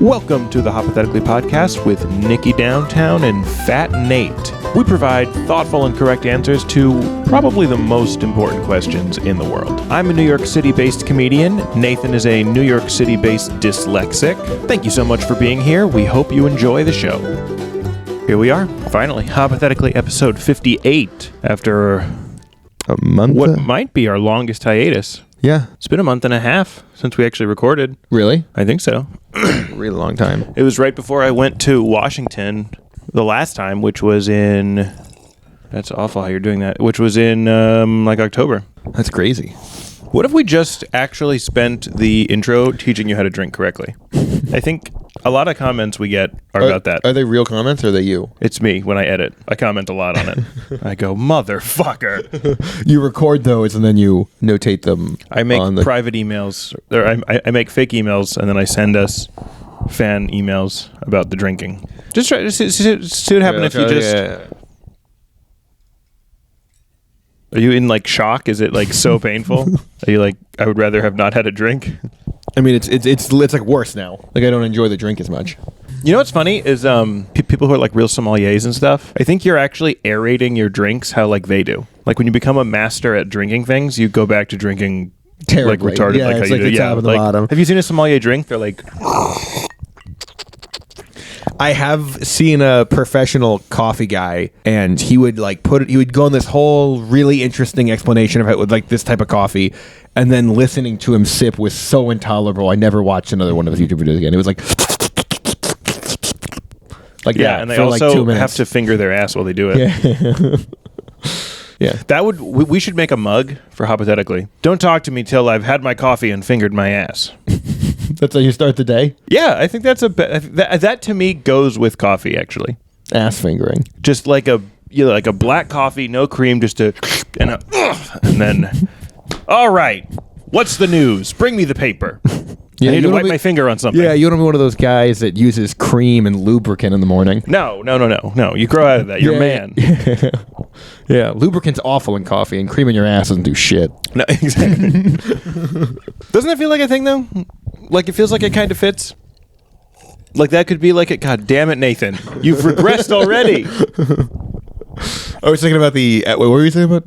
Welcome to the Hoppothetically podcast with Nikki Downtown and Fat Nate. We provide thoughtful and correct answers to probably the most important questions in the world. I'm a New York City-based comedian. Nathan is a New York City-based dyslexic. Thank you so much for being here. We hope you enjoy the show. Here we are, finally, Hoppothetically episode 58, after a month? What might be our longest hiatus. Yeah. It's been a month and a half since we actually recorded. Really? I think so. Really long time. It was right before I went to Washington the last time, which was in... That's awful how you're doing that. Which was in, October. That's crazy. What if we just actually spent the intro teaching you how to drink correctly? I think a lot of comments we get are about that. Are they real comments or are they you? It's me when I edit. I comment a lot on it. I go, motherfucker. You record those and then you notate them. I make private emails, or I make fake emails, and then I send us fan emails about the drinking. Just try to see what happened if you just... Yeah. Are you in shock? Is it so painful? Are you I would rather have not had a drink? I mean, it's worse now. I don't enjoy the drink as much. You know what's funny is people who are real sommeliers and stuff. I think you're actually aerating your drinks how they do. When you become a master at drinking things, you go back to drinking terribly retarded. Yeah, it's the top and the bottom. Have you seen a sommelier drink? They're I have seen a professional coffee guy, and he would he would go on this whole really interesting explanation of how it would this type of coffee, and then listening to him sip was so intolerable. I never watched another one of his YouTube videos again. It was yeah, and they also 2 minutes. have to finger their ass while they do it. Yeah. Yeah, we should make a mug for Hoppothetically. Don't talk to me till I've had my coffee and fingered my ass. That's how you start the day? Yeah, I think that's that to me goes with coffee, actually. Ass fingering. Just like a black coffee, no cream, just and then, all right, what's the news? Bring me the paper. Yeah, I need to wipe my finger on something. Yeah, you don't be one of those guys that uses cream and lubricant in the morning. No. You grow out of that. You're a man. Yeah, lubricant's awful in coffee, and cream in your ass doesn't do shit. No, exactly. Doesn't that feel like a thing, though? It feels like it kind of fits? That could be it. God damn it, Nathan. You've regressed already. I was thinking about what were you saying about?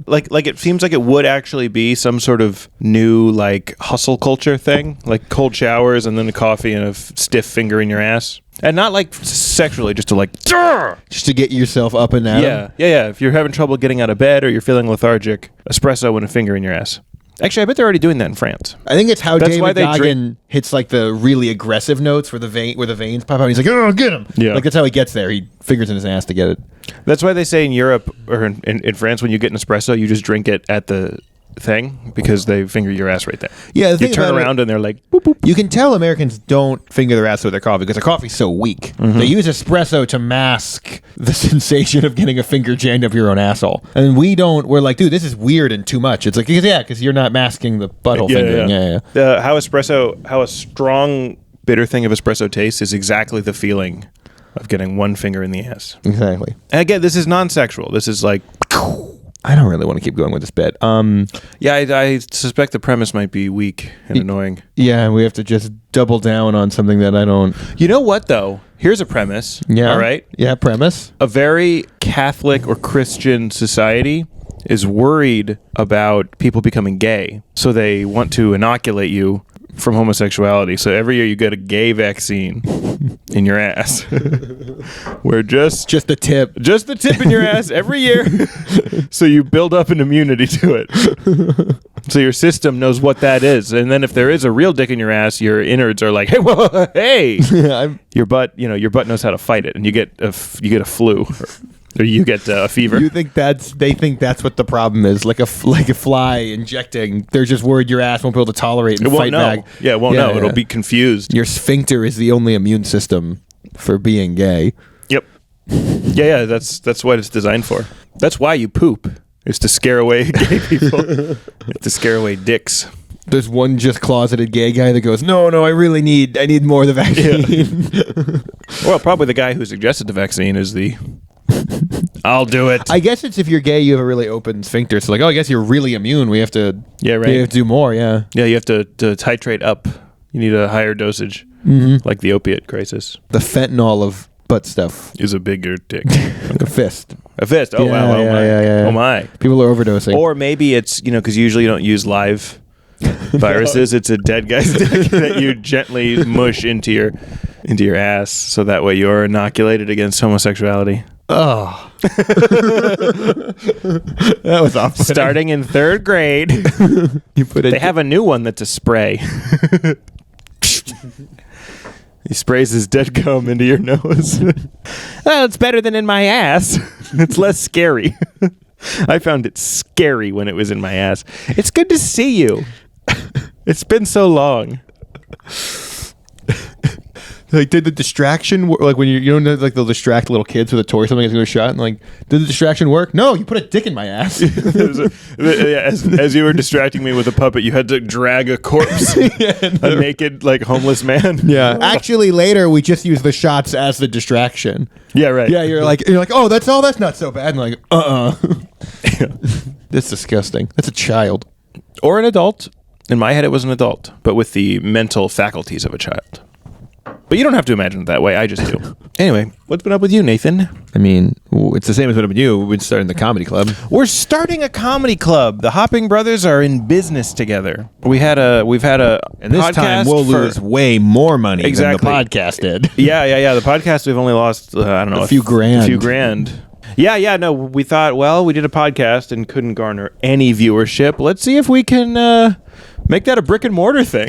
It seems like it would actually be some sort of new, hustle culture thing. Cold showers and then a coffee and a stiff finger in your ass. And not sexually, just to just to get yourself up and out. Yeah. If you're having trouble getting out of bed or you're feeling lethargic, espresso and a finger in your ass. Actually, I bet they're already doing that in France. I think it's how David Goggin hits the really aggressive notes where the veins pop out. And he's oh, get him! Yeah, that's how he gets there. He fingers in his ass to get it. That's why they say in Europe or in France, when you get an espresso, you just drink it at the thing because they finger your ass right there. Yeah, you turn around and they're boop, boop. You can tell Americans don't finger their ass with their coffee because their coffee's so weak. Mm-hmm. They use espresso to mask the sensation of getting a finger jammed up your own asshole, and we don't. We're dude, this is weird and too much. It's because you're not masking the butthole fingering. Yeah. How a strong bitter thing of espresso tastes is exactly the feeling of getting one finger in the ass. Exactly. And again, this is non-sexual. This is I don't really want to keep going with this bit. Yeah, I suspect the premise might be weak and annoying. Yeah, we have to just double down on something that I don't... You know what, though? Here's a premise. Yeah. All right? Yeah, premise. A very Catholic or Christian society is worried about people becoming gay, so they want to inoculate you from homosexuality. So every year you get a gay vaccine in your ass. Where just the tip in your ass every year. So you build up an immunity to it. So your system knows what that is. And then if there is a real dick in your ass, your innards are hey, whoa, hey. Your butt knows how to fight it, and you get a flu. Or you get a fever. You think they think that's what the problem is? Like a fly injecting. They're just worried your ass won't be able to tolerate and fight back. Yeah, it won't know. It'll be confused. Your sphincter is the only immune system for being gay. Yep. Yeah. That's what it's designed for. That's why you poop. Is to scare away gay people. To scare away dicks. There's one just closeted gay guy that goes, no, I need more of the vaccine. Yeah. Well, probably the guy who suggested the vaccine is the... I'll do it. I guess it's if you're gay, you have a really open sphincter. So I guess you're really immune. We have to, right. We have to do more. Yeah. Yeah, you have to titrate up You need a higher dosage, like the opiate crisis. The fentanyl of butt stuff Is a bigger dick. like a fist. A fist. Oh, wow. Oh, my. Oh, my. People are overdosing. Or maybe it's, because usually you don't use live viruses. It's a dead guy's dick that you gently mush into your ass, so that way you're inoculated against homosexuality. Oh. That was awful. Starting in 3rd grade, they have a new one that's a spray. He sprays his dead gum into your nose. Well, it's better than in my ass. It's less scary. I found it scary when it was in my ass. It's good to see you. It's been so long. Like, did the distraction like when you know like they'll distract little kids with a toy or something, it's gonna shot, and like, did the distraction work? No, you put a dick in my ass. As you were distracting me with a puppet, you had to drag a corpse, a naked like homeless man. Yeah, actually, later we just used the shots as the distraction. Yeah, right. Yeah, you're like, oh, that's not so bad. And like, that's disgusting. That's a child or an adult. In my head, it was an adult, but with the mental faculties of a child. But you don't have to imagine it that way. I just do. Anyway, what's been up with you, Nathan? I mean, it's the same as what happened to you. We've been starting the comedy club. We're starting a comedy club. The Hopping Brothers are in business together. We've had a And this time we'll lose way more money than the podcast did. Yeah. The podcast, we've only lost, I don't know. A few grand. A few grand. Yeah, no, we thought, well, we did a podcast and couldn't garner any viewership. Let's see if we can make that a brick and mortar thing.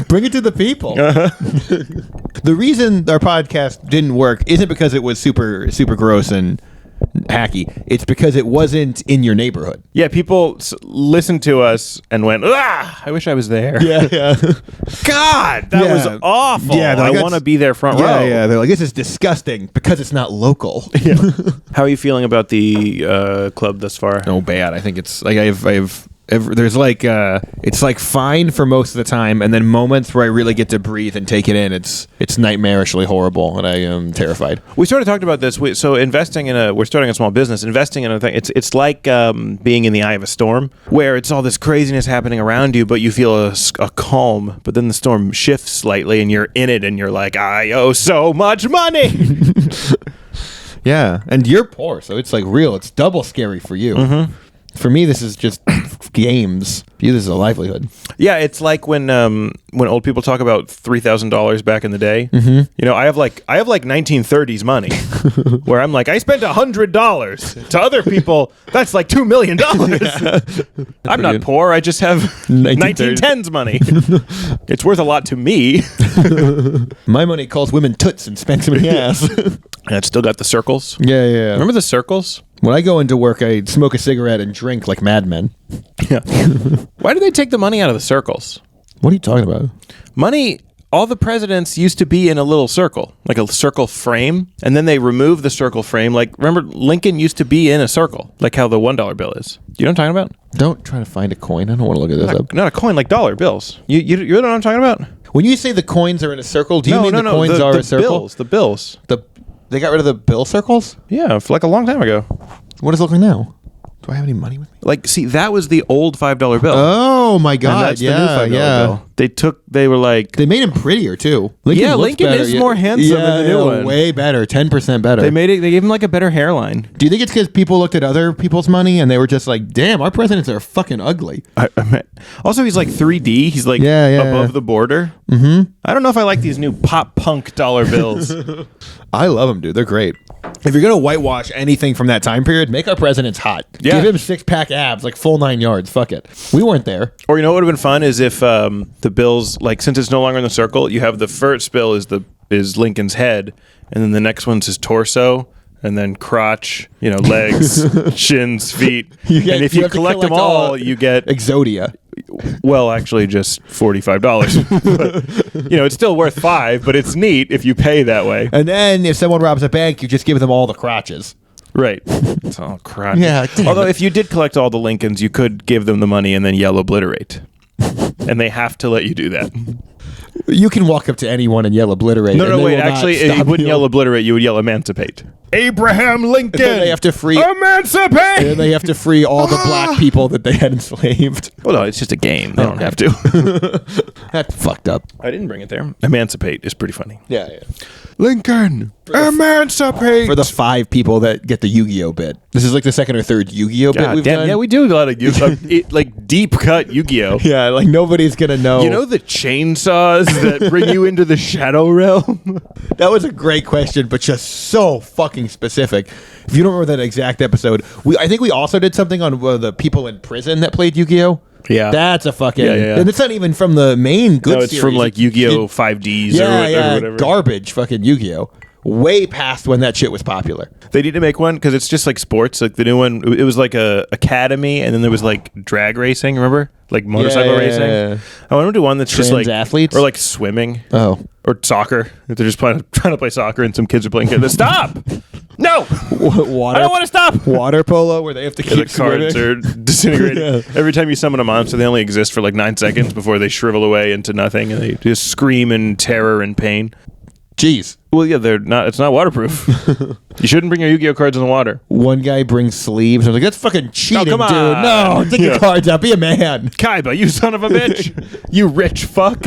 Bring it to the people. The reason our podcast didn't work isn't because it was super, super gross and hacky. It's because it wasn't in your neighborhood. Yeah, people listened to us and went, I wish I was there. Yeah. God, that was awful. Yeah, I want to be there front row. Yeah, they're like, this is disgusting because it's not local. Yeah. How are you feeling about the club thus far? No, bad. I think it's like there's like it's like fine for most of the time, and then moments where I really get to breathe and take it in, it's nightmarishly horrible, and I am terrified. We sort of talked about this. We're starting a small business. Investing in a thing, it's like being in the eye of a storm, where it's all this craziness happening around you, but you feel a calm. But then the storm shifts slightly, and you're in it, and you're like, I owe so much money. Yeah, and you're poor, so it's like real. It's double scary for you. Mm-hmm. For me, this is just games. For you, this is a livelihood. Yeah, it's like when old people talk about $3,000 back in the day. Mm-hmm. I have like 1930s money, where I'm like, I spent $100. To other people, that's like $2 million. Yeah. I'm not poor. I just have 1910s money. It's worth a lot to me. My money calls women toots and spanks them in the ass. And it's still got the circles. Yeah. Remember the circles? When I go into work, I smoke a cigarette and drink like madmen. Yeah. Why do they take the money out of the circles? What are you talking about? Money, all the presidents used to be in a little circle, like a circle frame, and then they removed the circle frame. Like, remember, Lincoln used to be in a circle, like how the $1 bill is. Do you know what I'm talking about? Don't try to find a coin. I don't want to look at this up. Not a coin, like dollar bills. You know what I'm talking about? When you say the coins are in a circle, do you mean the coins are a circle? The bills. They got rid of the bill circles? Yeah, for like a long time ago. What does it look like now? Do I have any money with me? Like, see, that was the old $5 bill. Oh my God! And that's the new $5 bill. They were like, they made him prettier too. Lincoln is more handsome than the new one. Way better, 10% better. They gave him like a better hairline. Do you think it's because people looked at other people's money and they were just like, damn, our presidents are fucking ugly? Also, he's like 3D. He's like above the border. Mm-hmm. I don't know if I like these new pop punk dollar bills. I love them, dude. They're great. If you're gonna whitewash anything from that time period, make our presidents hot. Yeah. Give him 6-pack abs, like full 9 yards. Fuck it. We weren't there. Or you know what would have been fun is if the bills, like, since it's no longer in the circle, you have the first bill is Lincoln's head, and then the next one's his torso, and then crotch, legs, shins, feet. And if you collect them all, you get Exodia. Well, actually, just $45. But, it's still worth $5, but it's neat if you pay that way. And then if someone robs a bank, you just give them all the crotches. Right. It's all crotches. Yeah. Although if you did collect all the Lincolns, you could give them the money and then yell obliterate. And they have to let you do that. You can walk up to anyone and yell obliterate. No, wait. Actually, you wouldn't yell obliterate. You would yell emancipate. Abraham Lincoln. And then they have to free emancipate. And they have to free all the black people that they had enslaved. Well, no, it's just a game. They don't have to. That's fucked up. I didn't bring it there. Emancipate is pretty funny. Yeah. Lincoln, emancipate. For the 5 people that get the Yu-Gi-Oh bit. This is like the second or third Yu-Gi-Oh bit we've done. Yeah, we do a lot of like deep cut Yu-Gi-Oh. Yeah, like nobody's gonna know. You know the chainsaws that bring you into the shadow realm? That was a great question, but just so fucking specific. If you don't remember that exact episode, I think we also did something on the people in prison that played Yu-Gi-Oh. Yeah. That's a fucking... Yeah. And it's not even from the main good it's series. from like Yu-Gi-Oh 5Ds or whatever. Garbage fucking Yu-Gi-Oh. Way past when that shit was popular. They need to make one because it's just like sports. Like the new one, it was like a academy, and then there was like drag racing. Remember, like motorcycle racing. Yeah. I want to do one that's just like athletes or like swimming. Oh, or soccer. If they're just trying to play soccer, and some kids are playing. Stop! No, water. I don't want to stop. Water polo, where they have to keep the cards are disintegrating. Every time you summon a monster, they only exist for like 9 seconds before they shrivel away into nothing, and they just scream in terror and pain. Jeez. Well, yeah, they're not. It's not waterproof. You shouldn't bring your Yu-Gi-Oh cards in the water. One guy brings sleeves. I was like, that's fucking cheating, come on. dude. No, take your cards out. Be a man. Kaiba, you son of a bitch. You rich fuck.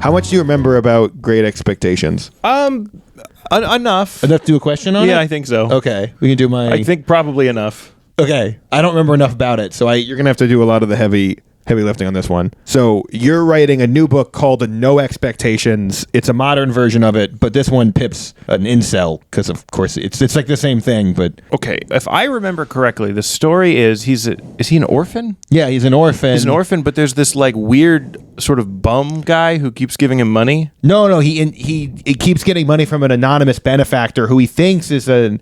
How much do you remember about Great Expectations? Enough. Enough to do a question on it? Yeah, I think so. Okay. We can do my... I think probably enough. Okay. I don't remember enough about it, so you're going to have to do a lot of the heavy lifting on this one. So you're writing a new book called No Expectations. It's a modern version of it, but this one Pip's an incel because, of course, it's like the same thing, but... Okay, if I remember correctly, the story is is he an orphan? Yeah, he's an orphan. He's an orphan, but there's this like weird sort of bum guy who keeps giving him money. No, he keeps getting money from an anonymous benefactor who he thinks is an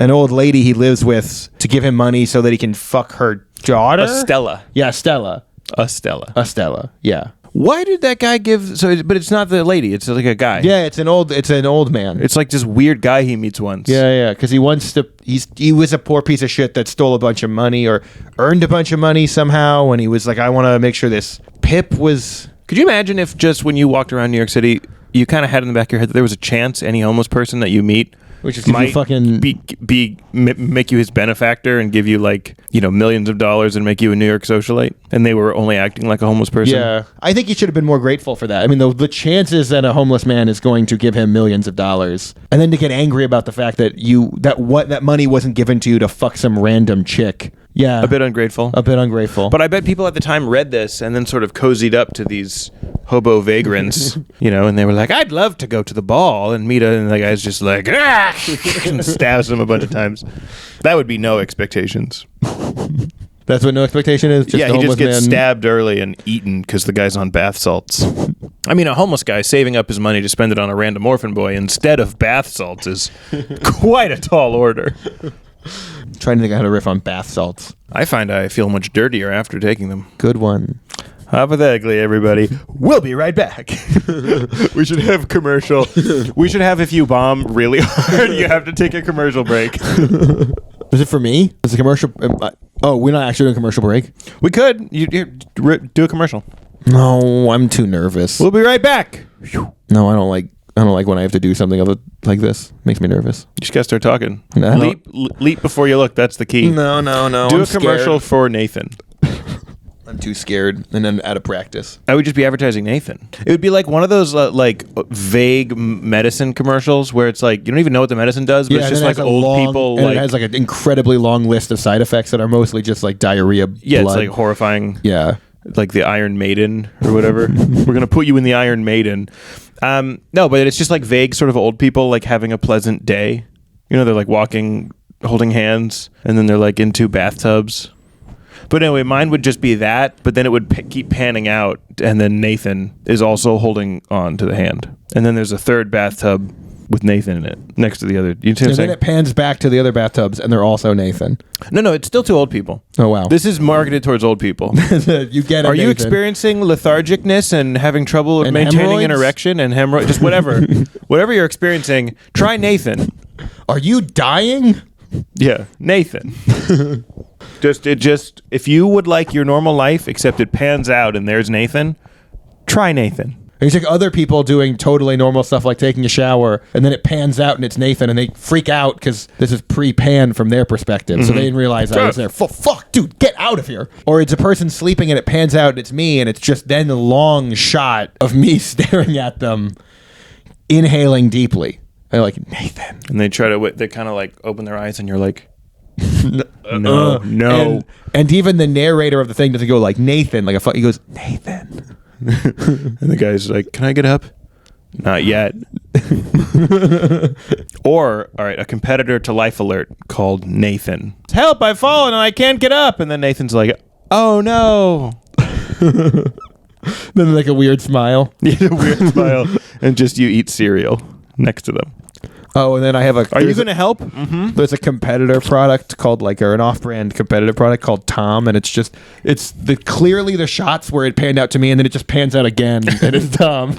old lady he lives with to give him money so that he can fuck her daughter. Estella. Yeah, Stella. Estella. Yeah. Why did that guy give? But it's not the lady. It's like a guy. Yeah, it's an old man. It's like this weird guy he meets once. Yeah, because he was a poor piece of shit that stole a bunch of money or earned a bunch of money somehow, and he was like, I want to make sure this Pip was. Could you imagine if just when you walked around New York City, you kind of had in the back of your head that there was a chance any homeless person that you meet which is might fucking make you his benefactor and give you like millions of dollars and make you a New York socialite, and they were only acting like a homeless person. Yeah, I think you should have been more grateful for that. I mean, the chances that a homeless man is going to give him millions of dollars, and then to get angry about the fact that that money wasn't given to you to fuck some random chick. Yeah, a bit ungrateful. But I bet people at the time read this and then sort of cozied up to these hobo vagrants, and they were like, "I'd love to go to the ball and meet," and the guy's just like, "Ah!" and stabs them a bunch of times. That would be No Expectations. That's what No Expectation is? He just gets stabbed early and eaten because the guy's on bath salts. I mean, a homeless guy saving up his money to spend it on a random orphan boy instead of bath salts is quite a tall order. Trying to think how to riff on bath salts. I find I feel much dirtier after taking them. Good one. Hypothetically, everybody, we'll be right back. We should have commercial. We should have, if you bomb really hard, you have to take a commercial break. Is it for me? Is a commercial? We're not actually doing a commercial break. We could. You do a commercial. No, I'm too nervous. We'll be right back. No, I don't like when I have to do something like this. Makes me nervous. You just gotta start talking. No. Leap before you look. That's the key. No. Do I'm a commercial for Nathan. I'm too scared and then out of practice. I would just be advertising Nathan. It would be like one of those like vague medicine commercials where it's like you don't even know what the medicine does, but it's just like old people. And it has like an incredibly long list of side effects that are mostly just like diarrhea. Yeah, blood. It's like horrifying. Yeah. Like the Iron Maiden or whatever. We're gonna put you in the Iron Maiden. No, but it's just like vague sort of old people like having a pleasant day. They're like walking, holding hands, and then they're like into bathtubs. But anyway, mine would just be that, but then it would keep panning out, and then Nathan is also holding on to the hand. And then there's a third bathtub with Nathan in it next to the other. You know what I'm saying? Then it pans back to the other bathtubs, and they're also Nathan. No, it's still two old people. Oh, wow. This is marketed towards old people. You get it, Are you Nathan. experiencing lethargicness and having trouble And maintaining an hemorrhoids? erection and hemorrhoid? Just whatever. Whatever you're experiencing, try Nathan. Are you dying? Yeah, Nathan. Just if you would like your normal life, except it pans out and there's Nathan, try Nathan. And you take other people doing totally normal stuff like taking a shower, and then it pans out and it's Nathan, and they freak out because this is pre-pan from their perspective. So they didn't realize I was there. Fuck, dude, get out of here. Or it's a person sleeping and it pans out and it's me, and it's just then a long shot of me staring at them, inhaling deeply. They're like, Nathan. And they kind of like open their eyes, and you're like, no. And even the narrator of the thing doesn't go like Nathan, like he goes, Nathan. And the guy's like, can I get up? Not yet. Or, all right, a competitor to Life Alert called Nathan. Help, I've fallen and I can't get up. And then Nathan's like, oh no. Then like a weird smile. Yeah, a weird smile. And just you eat cereal next to them. Oh, and then I have Are you going to help? Mm-hmm. There's a competitor product called or an off-brand competitive product called Tom, and it's clearly the shots where it panned out to me, and then it just pans out again, and it's Tom.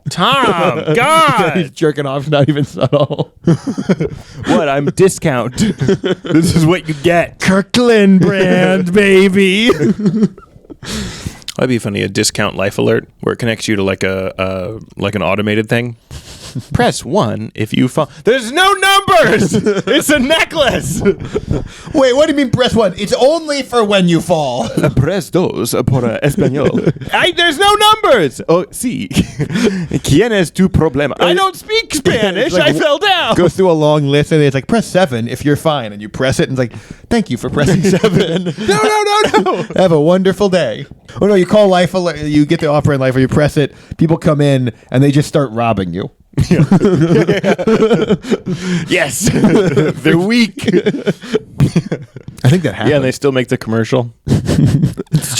Tom, God! He's jerking off, not even subtle. What? I'm discount. This is what you get. Kirkland brand, baby. That'd be funny. A discount Life Alert where it connects you to like an automated thing. Press 1 if you fall. There's no numbers. It's a necklace. Wait, what do you mean press 1? It's only for when you fall. Press 2 por español. There's no numbers. Oh, sí. ¿Quién es tu problema? I don't speak Spanish. Like, I fell down. Goes through a long list, and it's like, press 7 if you're fine. And you press it, and it's like, thank you for pressing 7. No. Have a wonderful day. Oh, no, you call Life Alert. You get the offer in Life, or you press it. People come in, and they just start robbing you. Yeah. Yes. They're weak. I think that happened. Yeah, and they still make the commercial.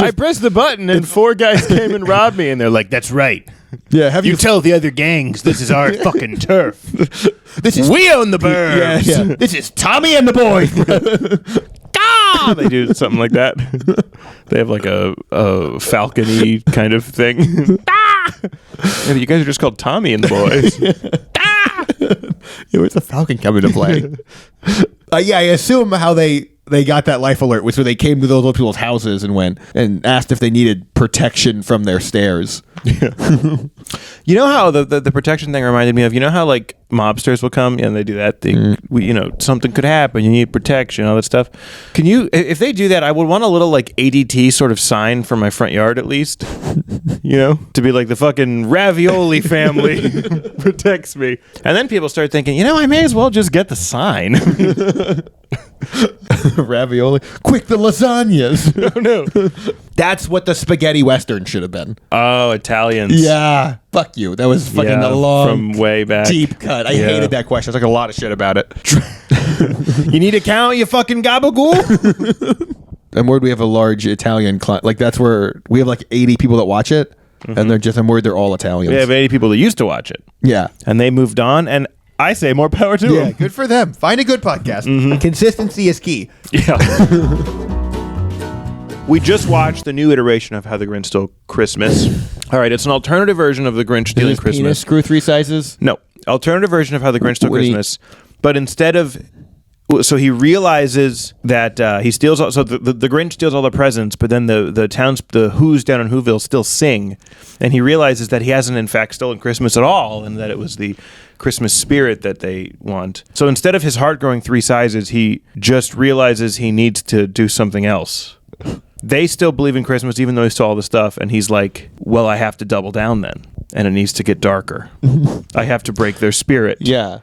I pressed the button and 4 guys came and robbed me, and they're like, that's right. Yeah, have you tell the other gangs this is our fucking turf. We own the burbs. Yeah. This is Tommy and the boys. They do something like that. They have like a falcony kind of thing. Yeah, you guys are just called Tommy and the boys. Yeah, where's the falcon coming to play? Yeah, I assume how they got that Life Alert was where they came to those other people's houses and went and asked if they needed protection from their stairs. Yeah. You know how the protection thing reminded me of, you know how like mobsters will come and they do that thing, something could happen, you need protection, all that stuff. Can you, if they do that, I would want a little like ADT sort of sign for my front yard at least, to be like the fucking ravioli family protects me. And then people start thinking, I may as well just get the sign. Ravioli. Quick, the lasagnas. No. That's what the spaghetti western should have been. Oh, Italians. Yeah. Fuck you. That was fucking a long, from way back. Deep cut. I hated that question. I was like a lot of shit about it. You need a count, you fucking gabagool? I'm worried we have a large Italian client. Like that's where we have like 80 people that watch it. Mm-hmm. And I'm worried they're all Italians. We have 80 people that used to watch it. Yeah. And they moved on, and I say more power to them. Yeah, good for them. Find a good podcast. Mm-hmm. Consistency is key. Yeah. We just watched the new iteration of How the Grinch Stole Christmas. All right, it's an alternative version of The Grinch Stealing Christmas. Penis screw 3 sizes? No. Alternative version of How the Grinch Stole Christmas. But instead of... So he realizes that he steals... So the Grinch steals all the presents, but then the Who's down in Whoville still sing. And he realizes that he hasn't, in fact, stolen Christmas at all, and that it was the Christmas spirit that they want. So instead of his heart growing 3 sizes, he just realizes he needs to do something else. They still believe in Christmas, even though he stole all the stuff. And he's like, well, I have to double down then. And it needs to get darker. I have to break their spirit. Yeah.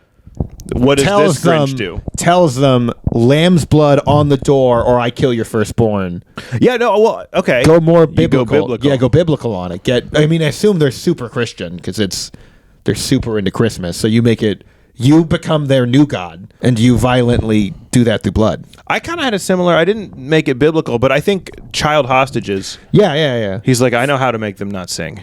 What does this Grinch do? Tells them, lamb's blood on the door or I kill your firstborn. Yeah, no, well, okay. Go more biblical. Go biblical. Yeah, go biblical on it. I assume they're super Christian because they're super into Christmas. So you become their new god, and you violently do that through blood. I kind of had a similar... I didn't make it biblical, but I think child hostages... Yeah. He's like, I know how to make them not sing.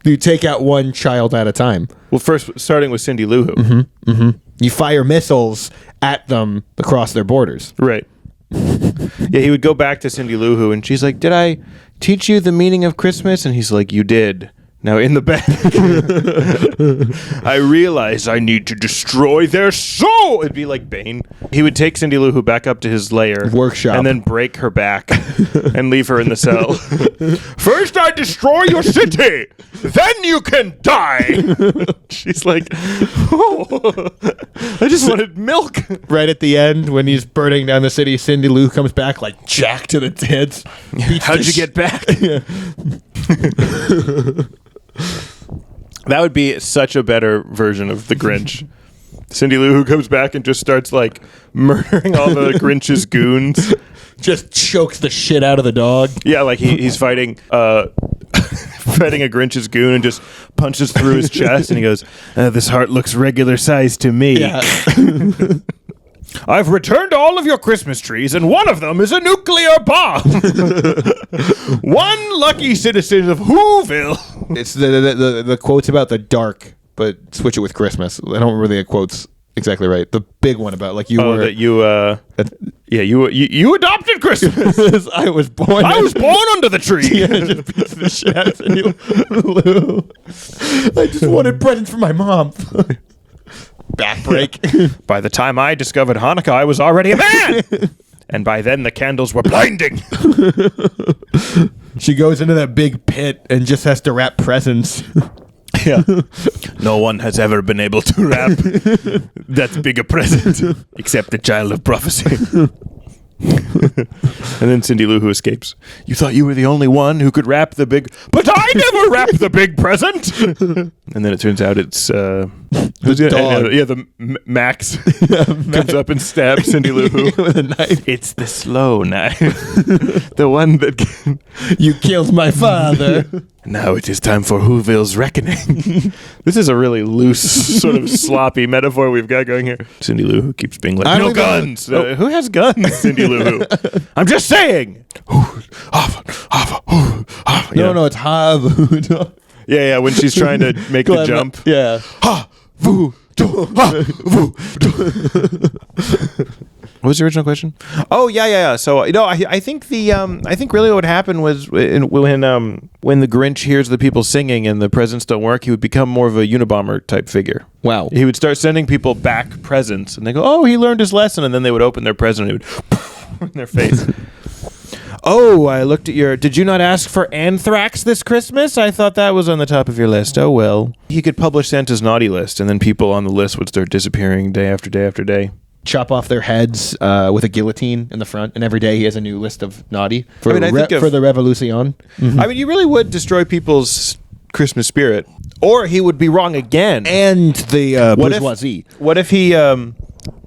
You take out one child at a time. Well, first, starting with Cindy Lou Who. Mm-hmm, mm-hmm. You fire missiles at them across their borders. Right. Yeah, he would go back to Cindy Lou Who, and she's like, did I teach you the meaning of Christmas? And he's like, you did. Now in the back, I realize I need to destroy their soul. It'd be like Bane. He would take Cindy Lou Who back up to his lair, Workshop, and then break her back and leave her in the cell. First, I destroy your city, then you can die. She's like, oh, I just wanted milk. Right at the end, when he's burning down the city, Cindy Lou comes back like jacked to the tits. How'd you get back? That would be such a better version of the Grinch. Cindy Lou Who comes back and just starts like murdering all the Grinch's goons. Just chokes the shit out of the dog. Yeah, like he's fighting fighting a Grinch's goon and just punches through his chest and he goes, this heart looks regular size to me. Yeah. I've returned all of your Christmas trees, and one of them is a nuclear bomb. One lucky citizen of Whoville. It's the quotes about the dark, but switch it with Christmas. I don't remember the quotes exactly right. The big one about like you were that you adopted Christmas. I was born under the tree. Yeah, just beats the shit out of Cindy Lou. I just wanted presents for my mom. Back break. By the time I discovered Hanukkah, I was already a man. And by then, the candles were blinding. She goes into that big pit and just has to wrap presents. Yeah. No one has ever been able to wrap that big a present except the child of prophecy. And then Cindy Lou Who escapes. You thought you were the only one who could wrap the big... But I never wrapped the big present! And then it turns out it's... dog. Max comes up and stabs Cindy Lou Who with a knife. It's the slow knife. The one that... You killed my father. Now it is time for Whoville's reckoning. This is a really loose, sort of sloppy metaphor we've got going here. Cindy Lou Who keeps being like, no guns. Who has guns, Cindy Lou Who? I'm just saying. No, it's Hav. Yeah, when she's trying to make the jump. Yeah. What was the original question? Oh, yeah. So, I think I think really what happened was when the Grinch hears the people singing and the presents don't work, he would become more of a Unabomber type figure. Wow. He would start sending people back presents, and they go, "Oh, he learned his lesson," and then they would open their present and it would in their face. Oh, I looked at your... Did you not ask for anthrax this Christmas? I thought that was on the top of your list. Oh, well. He could publish Santa's naughty list, and then people on the list would start disappearing day after day after day. Chop off their heads with a guillotine in the front, and every day he has a new list of naughty for the Revolution. Mm-hmm. I mean, you really would destroy people's Christmas spirit, or he would be wrong again. And the bourgeoisie. What if he...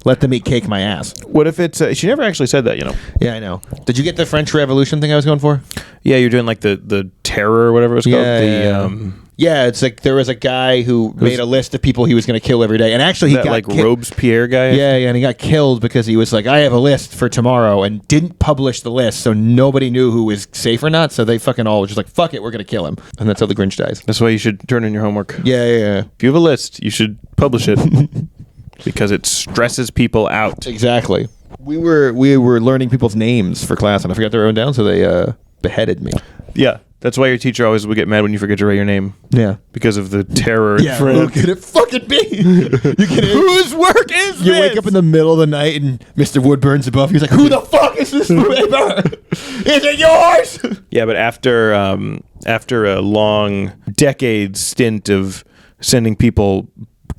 let them eat cake my ass. What if it's... she never actually said that, Yeah, I know. Did you get the French Revolution thing I was going for? Yeah, you're doing like the terror or whatever it's called. Yeah, it's like there was a guy who made a list of people he was going to kill every day, and actually he got like Robespierre guy. Yeah, and he got killed because he was like, I have a list for tomorrow, and didn't publish the list, so nobody knew who was safe or not. So they fucking all were just like, fuck it, we're going to kill him, and that's how the Grinch dies. That's why you should turn in your homework. Yeah. If you have a list, you should publish it because it stresses people out. Exactly. We were learning people's names for class, and I forgot to write them down, so they beheaded me. Yeah. That's why your teacher always would get mad when you forget to write your name. Yeah. Because of the terror. Yeah, who could it fucking be? Whose work is this? You wake up in the middle of the night and Mr. Woodburn's above. He's like, who the fuck is this paper? Is it yours? Yeah, but after a long decade stint of sending people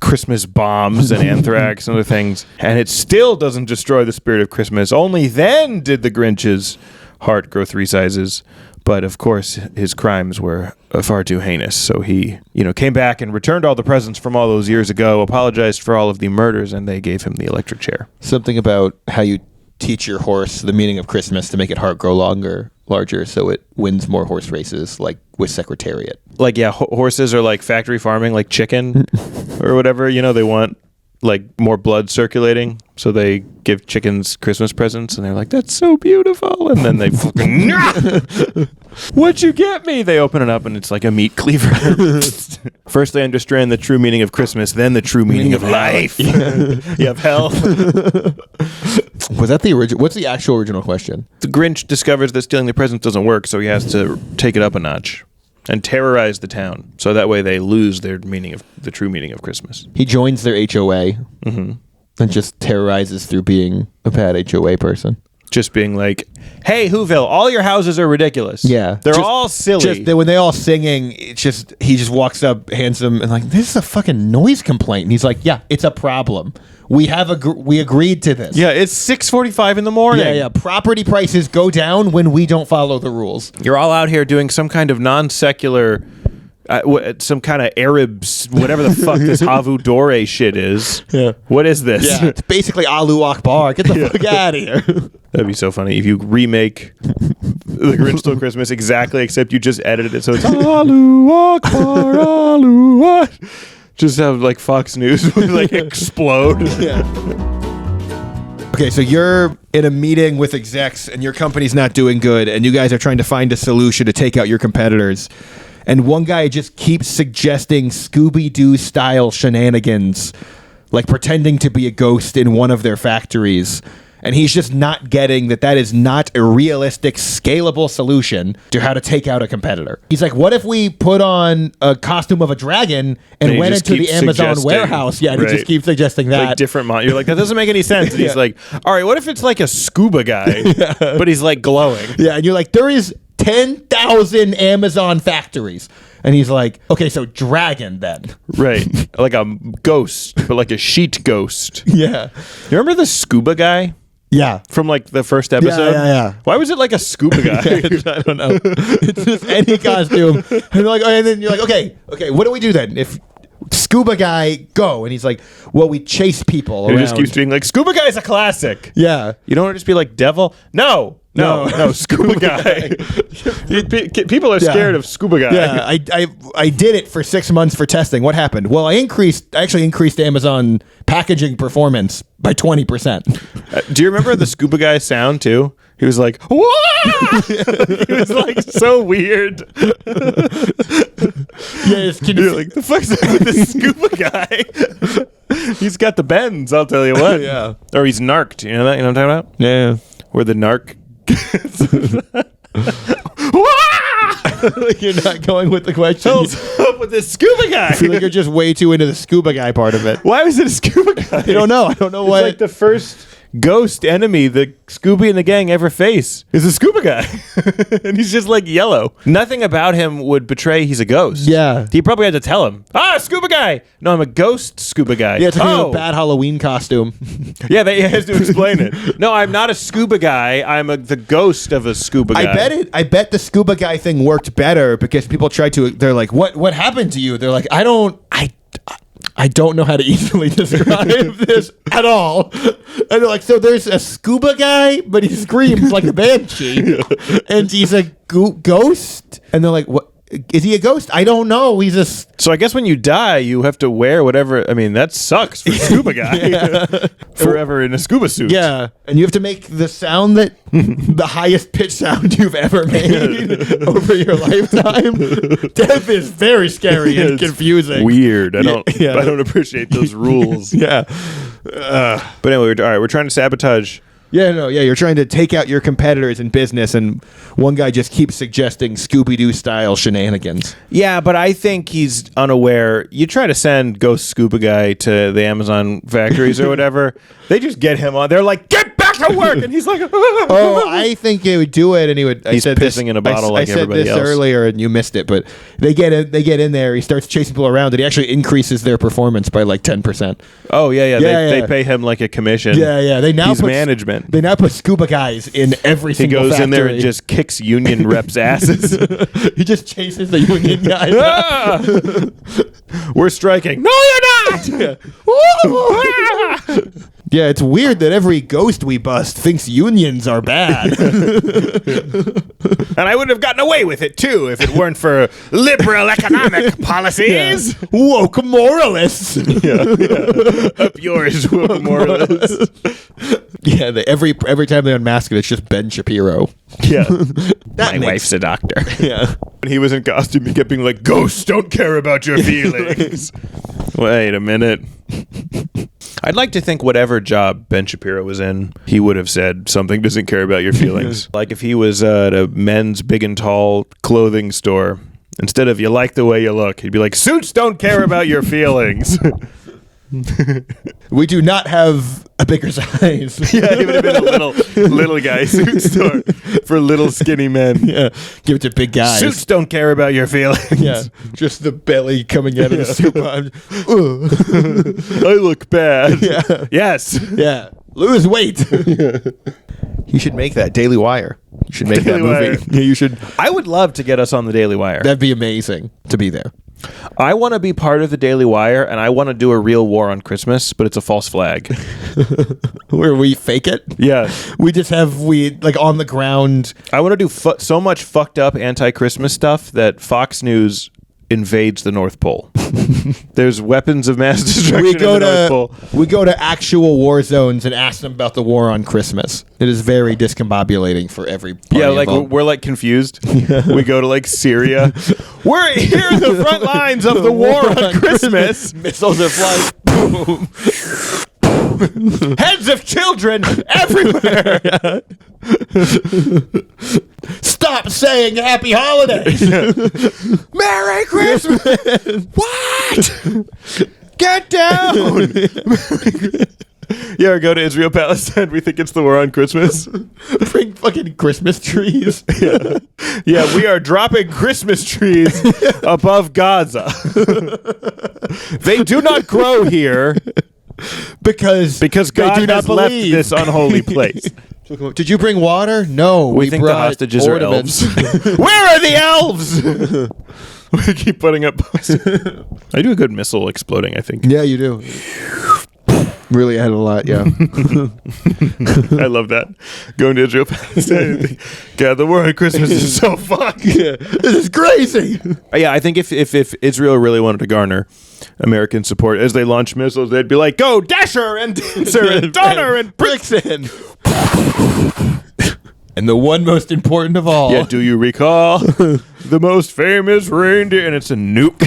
Christmas bombs and anthrax and other things, and it still doesn't destroy the spirit of Christmas, only then did the Grinch's heart grow 3 sizes. But of course, his crimes were far too heinous. So he, came back and returned all the presents from all those years ago, apologized for all of the murders, and they gave him the electric chair. Something about how you teach your horse the meaning of Christmas to make its heart grow larger, so it wins more horse races, like with Secretariat. Like, yeah, horses are like factory farming, like chicken or whatever. They want like more blood circulating, so they give chickens Christmas presents, and they're like, that's so beautiful, and then they fucking what'd you get me? They open it up and it's like a meat cleaver. First they understand the true meaning of Christmas, then the true meaning of life. You have hell. Was that the original? What's the actual original question? The Grinch discovers that stealing the presents doesn't work, so he has to take it up a notch. and terrorize the town. So that way they lose their the true meaning of Christmas. He joins their HOA and just terrorizes through being a bad HOA person. Just being like, hey, Whoville, all your houses are ridiculous. Yeah. They're all silly. When they all singing, he just walks up, hands them, and like, this is a fucking noise complaint. And he's like, yeah, it's a problem. We agreed to this. Yeah, it's 6:45 in the morning. Yeah. Property prices go down when we don't follow the rules. You're all out here doing some kind of non-secular, some kind of Arabs, whatever the fuck this Havu Dore shit is. Yeah. What is this? Yeah, it's basically Alu Akbar. Get the fuck out of here. That'd be so funny if you remake The Grinch Stole Christmas exactly, except you just edited it so it's Alu Akbar, Alu Akbar. Just have like Fox News would like explode. Yeah. Okay, so you're in a meeting with execs and your company's not doing good and you guys are trying to find a solution to take out your competitors. And one guy just keeps suggesting Scooby Doo style shenanigans, like pretending to be a ghost in one of their factories. And he's just not getting that is not a realistic, scalable solution to how to take out a competitor. He's like, what if we put on a costume of a dragon and went into the Amazon warehouse? Yeah, and he just keeps suggesting that. Like different you're like, that doesn't make any sense. And he's like, all right, what if it's like a scuba guy, but he's like glowing? Yeah, and you're like, there is 10,000 Amazon factories. And he's like, okay, so dragon then. Right. Like a ghost, but like a sheet ghost. Yeah. You remember the scuba guy? Yeah. From like the first episode? Yeah. Why was it like a scuba guy? I don't know. It's just any costume. And then you're like, okay, what do we do then? If scuba guy, go. And he's like, well, we chase people around. He just keeps being like, scuba guy's a classic. Yeah. You don't want to just be like devil? No, scuba guy. People are scared of scuba guy. Yeah, I did it for 6 months for testing. What happened? Well, I actually increased Amazon packaging performance by 20%. Do you remember the scuba guy sound too? He was like, "Wah!" He was like so weird. Yes, you're like, the fuck's up with this scuba guy? He's got the bends, I'll tell you what. Yeah. Or he's narked. You know that? You know what I'm talking about? Yeah. Where the narc. Like you're not going with the question. What's up with this scuba guy? I feel like you're just way too into the scuba guy part of it. Why was it a scuba guy? I don't know. I don't know why. It's like the first ghost enemy the Scooby and the gang ever face is a scuba guy. And he's just like yellow. Nothing about him would betray he's a ghost. Yeah. He probably had to tell him, scuba guy. No, I'm a ghost scuba guy. Yeah, it's like a bad Halloween costume. Yeah, he has to explain it. No, I'm not a scuba guy. I'm the ghost of a scuba guy. I bet the scuba guy thing worked better because people tried to, they're like, what happened to you? They're like, I don't know how to easily describe this at all. And they're like, so there's a scuba guy, but he screams like a banshee. And he's a ghost? And they're like, what? Is he a ghost? I don't know. He's a... So I guess when you die, you have to wear whatever... I mean, that sucks for a scuba guy. Forever in a scuba suit. Yeah. And you have to make the sound that... the highest pitch sound you've ever made over your lifetime. Death is very scary and confusing. Weird. I don't appreciate those rules. Yeah. But anyway, we're trying to sabotage... You're trying to take out your competitors in business, and one guy just keeps suggesting Scooby-Doo style shenanigans. Yeah, but I think he's unaware. You try to send Ghost Scuba Guy to the Amazon factories or whatever, they just get him on. They're like, get back to work! And he's like, I think he would do it, and he would... He's pissing in a bottle like everybody else. I said this earlier, and you missed it, but they get in there, he starts chasing people around, and he actually increases their performance by like 10%. Oh, yeah. They pay him like a commission. Yeah. He's management. They now put scuba guys in every single factory. He goes in there and just kicks union reps' asses. He just chases the union guys. We're striking. No, you're not! Yeah, it's weird that every ghost we bust thinks unions are bad. And I would have gotten away with it, too, if it weren't for liberal economic policies. Yeah. Woke moralists. Up yours, woke moralists. Yeah, every time they unmask it, it's just Ben Shapiro. Yeah. My wife's a doctor. Yeah. When he was in costume, he kept being like, ghosts don't care about your feelings. Wait a minute. I'd like to think whatever job Ben Shapiro was in, he would have said something doesn't care about your feelings. Like if he was at a men's big and tall clothing store Instead of you like the way you look, he'd be like, suits don't care about your feelings. We do not have a bigger size. Yeah, he would have been a little guy suit store for little skinny men. Yeah, give it to big guys. Suits don't care about your feelings. Yeah, just the belly coming out of the suit. I look bad. Yeah. Yes. Yeah, lose weight. You should make that Daily Wire. You should make Daily that movie. Wire. Yeah, you should. I would love to get us on the Daily Wire. That'd be amazing to be there. I want to be part of the Daily Wire, and I want to do a real war on Christmas, but it's a false flag. Where we fake it. Yeah. We just have like on the ground. I want to do so much fucked up anti-Christmas stuff that Fox News invades the North Pole. There's weapons of mass destruction in the North Pole. We go to actual war zones and ask them about the war on Christmas. It is very discombobulating for every party like involved. we're like confused. We go to like Syria. We're here in the front lines of the war on Christmas. Missiles are flying. Boom. Heads of children everywhere. Stop saying happy holidays. Merry Christmas. What? Get down. Yeah, or go to Israel, Palestine. We think it's the war on Christmas. Bring fucking Christmas trees. Yeah, we are dropping Christmas trees above Gaza. They do not grow here Because God do not has left believe. this unholy place. Did you bring water? No. We think the brought hostages ornaments. are elves. Where are the elves? We keep putting up posters. I do a good missile exploding, I think. Yeah, you do. Really add a lot, yeah. I love that. Going to Israel, Palestine. God, the war on Christmas is so fucked. Yeah, this is crazy. Yeah, I think if Israel really wanted to garner American support as they launch missiles, they'd be like, go Dasher and Dancer and Donner and Brixton. And the one most important of all. Yeah, do you recall the most famous reindeer? And it's a nuke.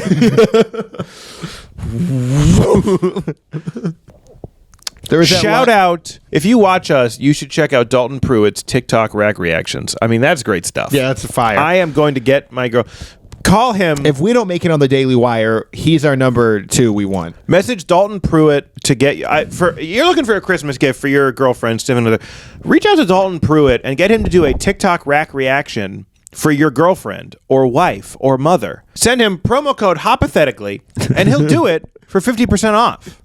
Shout out. If you watch us, you should check out Dalton Pruitt's TikTok rack reactions. I mean, that's great stuff. Yeah, that's a fire. I am going to get my girl. Call him. If we don't make it on the Daily Wire, he's our number 2 we want. Message Dalton Pruitt to get you. You're looking for a Christmas gift for your girlfriend, Stephen. Reach out to Dalton Pruitt and get him to do a TikTok rack reaction for your girlfriend or wife or mother. Send him promo code Hoppothetically, and he'll do it for 50% off.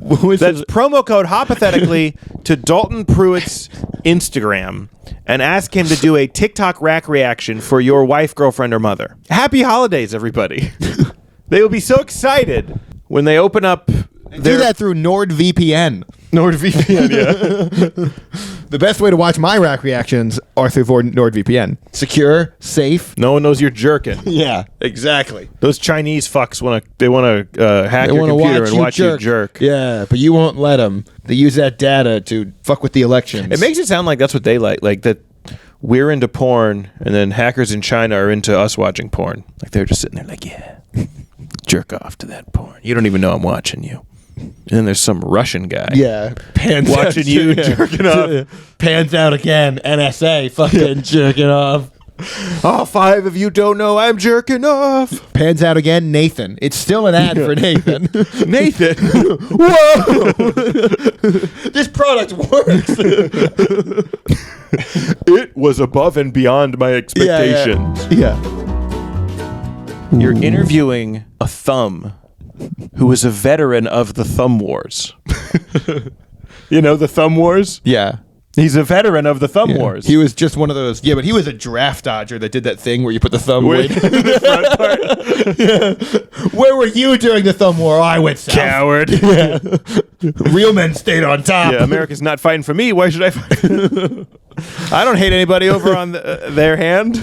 That's promo code Hoppothetically to Dalton Pruitt's Instagram and ask him to do a TikTok rack reaction for your wife, girlfriend, or mother. Happy holidays, everybody. They will be so excited when they open up Do that through NordVPN. NordVPN, yeah. The best way to watch my rack reactions are through NordVPN. Secure, safe. No one knows you're jerking. Yeah, exactly. Those Chinese fucks want to hack your computer and watch you jerk. Yeah, but you won't let them. They use that data to fuck with the elections. It makes it sound like that's what they like that we're into porn and then hackers in China are into us watching porn. Like they're just sitting there like, yeah, jerk off to that porn. You don't even know I'm watching you. And then there's some Russian guy. Yeah. Pans watching out, you jerking off. Pans out again. NSA fucking jerking off. All 5 of you don't know I'm jerking off. Pans out again. Nathan. It's still an ad for Nathan. Nathan. Whoa. This product works. It was above and beyond my expectations. Yeah. You're interviewing a thumb who is a veteran of the Thumb Wars. You know the Thumb Wars? Yeah. He's a veteran of the Thumb Wars. He was just one of those. Yeah, but he was a draft dodger that did that thing where you put the thumb way in the front part. Yeah. Where were you during the thumb war? I went south. Coward. Yeah. Real men stayed on top. Yeah, America's not fighting for me. Why should I fight? I don't hate anybody over on their hand.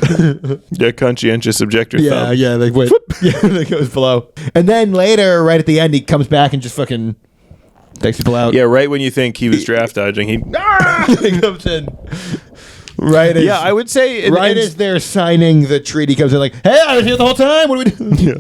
Yeah, conscientious objector thumb. Yeah, like wait. Yeah, that goes below. And then later, right at the end, he comes back and just fucking takes people out. Yeah, right when you think he was draft dodging, he comes in. Right as, yeah, I would say as they're signing the treaty, comes in like, hey, I was here the whole time. What are we doing? Yeah.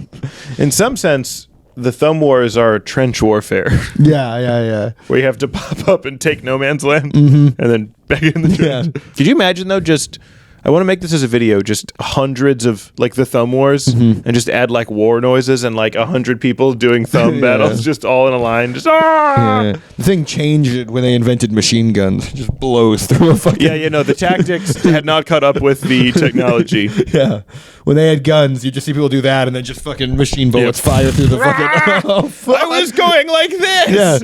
In some sense, the Thumb Wars are trench warfare. Yeah. Where you have to pop up and take no man's land and then back in the trench. Yeah. Could you imagine, though, just I want to make this as a video, just hundreds of like the thumb wars, and just add like war noises and like 100 people doing thumb battles, just all in a line. Just The thing changed when they invented machine guns. It just blows through a fucking. The tactics had not caught up with the technology. Yeah, when they had guns, you just see people do that, and then just fucking machine bullets fire through the fucking. Oh, fuck. I was going like this. Yeah.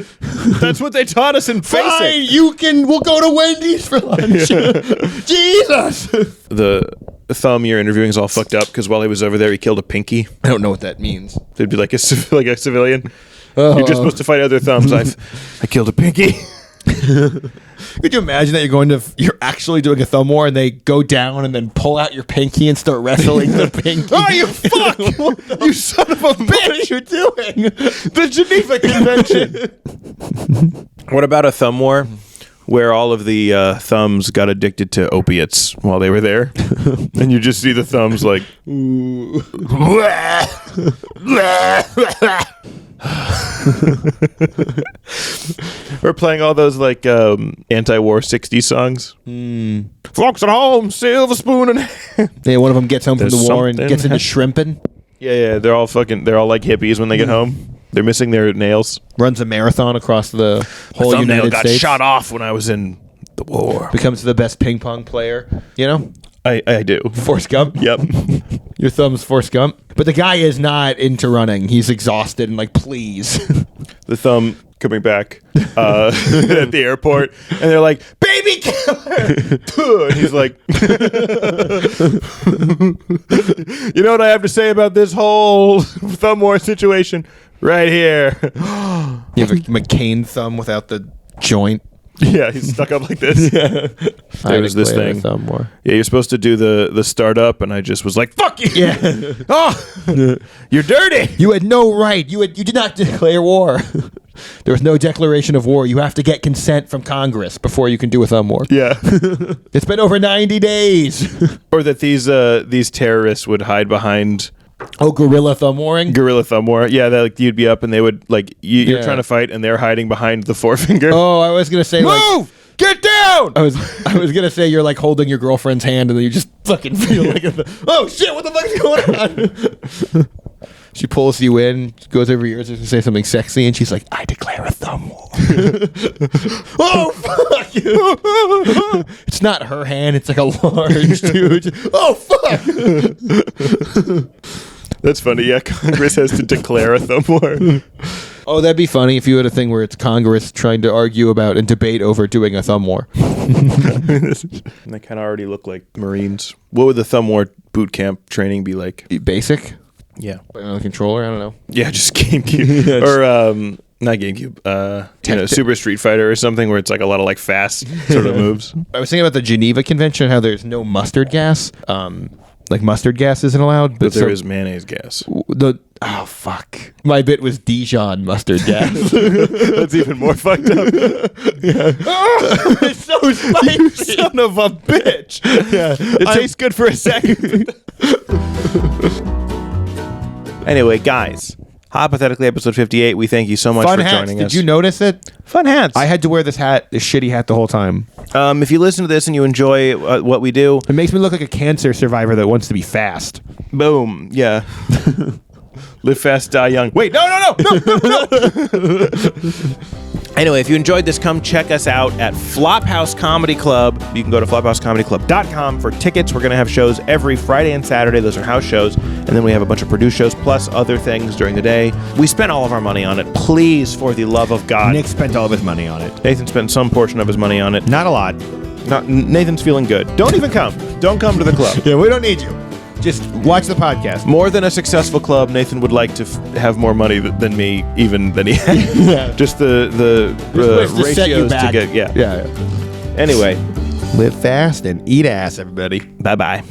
That's what they taught us in basic. We'll go to Wendy's for lunch. Jesus. The thumb you're interviewing is all fucked up because while he was over there, he killed a pinky. I don't know what that means. They'd be like a civilian. You're just supposed to fight other thumbs. I killed a pinky. Could you imagine that you're actually doing a thumb war and they go down and then pull out your pinky and start wrestling the pinky? Oh, you fuck! You son of a bitch! What are you doing? The Geneva Convention. What about a thumb war where all of the thumbs got addicted to opiates while they were there? And you just see the thumbs like... We're playing all those like anti-war 60s songs. Folks at home, silver spoon and Yeah, one of them gets home from There's the war and something gets into shrimping. yeah, they're all like hippies when they get home. They're missing their nails. Runs a marathon across the whole Thumbnail United got States. shot off when I was in the war. Becomes the best ping pong player. You know? I do. Forrest Gump. Yep. Your thumb's Forrest Gump. But the guy is not into running. He's exhausted and like, please. The thumb coming back at the airport, and they're like, "Baby killer!" And he's like, "You know what I have to say about this whole thumb war situation right here." You have a McCain thumb without the joint. Yeah, he's stuck up like this. Yeah. There was this thing. Thumb war. Yeah, you're supposed to do the startup, and I just was like, "Fuck you!" Yeah. Oh, you're dirty. You had no right. You did not declare war. There was no declaration of war. You have to get consent from Congress before you can do a thumb war. Yeah. It's been over 90 days. Or that these terrorists would hide behind Guerrilla thumb warring. guerrilla thumb war. Yeah, that like, you'd be up and they would like you're Yeah. trying to fight and they're hiding behind the forefinger. Oh, I was gonna say like. Move! Get down! I was gonna say you're like holding your girlfriend's hand and then you just fucking feel like oh shit, what the fuck is going on? She pulls you in, goes over your ears to say something sexy, and she's like, "I declare a thumb war." Oh fuck! It's not her hand; it's like a large dude. Oh fuck! That's funny. Yeah, Congress has to declare a thumb war. Oh, that'd be funny if you had a thing where it's Congress trying to argue about and debate over doing a thumb war. And they kind of already look like Marines. What would the thumb war boot camp training be like? Basic, Yeah. like on a controller. I don't know. Yeah, just GameCube. Or not GameCube. Super Street Fighter or something where it's like a lot of like fast sort of moves. I was thinking about the Geneva Convention, how there's no mustard gas. Like mustard gas isn't allowed, But there is mayonnaise gas. Oh fuck! My bit was Dijon mustard gas. That's even more fucked up. It's so spicy. You son of a bitch. Yeah, it tastes good for a second. Anyway, guys, Hoppothetically episode 58. We thank you so much Fun for hats. joining Did us. you notice it? Fun hats. I had to wear this shitty hat the whole time. If you listen to this and you enjoy what we do, It makes me look like a cancer survivor that wants to be fast. boom, yeah. Live fast, die young. Wait, no. Anyway, if you enjoyed this, come check us out at Flophouse Comedy Club. You can go to flophousecomedyclub.com for tickets. We're going to have shows every Friday and Saturday. Those are house shows. And then we have a bunch of produced shows plus other things during the day. We spent all of our money on it. Please, for the love of God. Nick spent all of his money on it. Nathan spent some portion of his money on it. Not a lot. Nathan's feeling good. Don't even come. Don't come to the club. Yeah, we don't need you. Just watch the podcast. More than a successful club, Nathan would like to have more money than me, even than he had. Yeah. Just the to set you ratios to back. get. Yeah. Yeah. Anyway, Live fast and eat ass, everybody. bye-bye.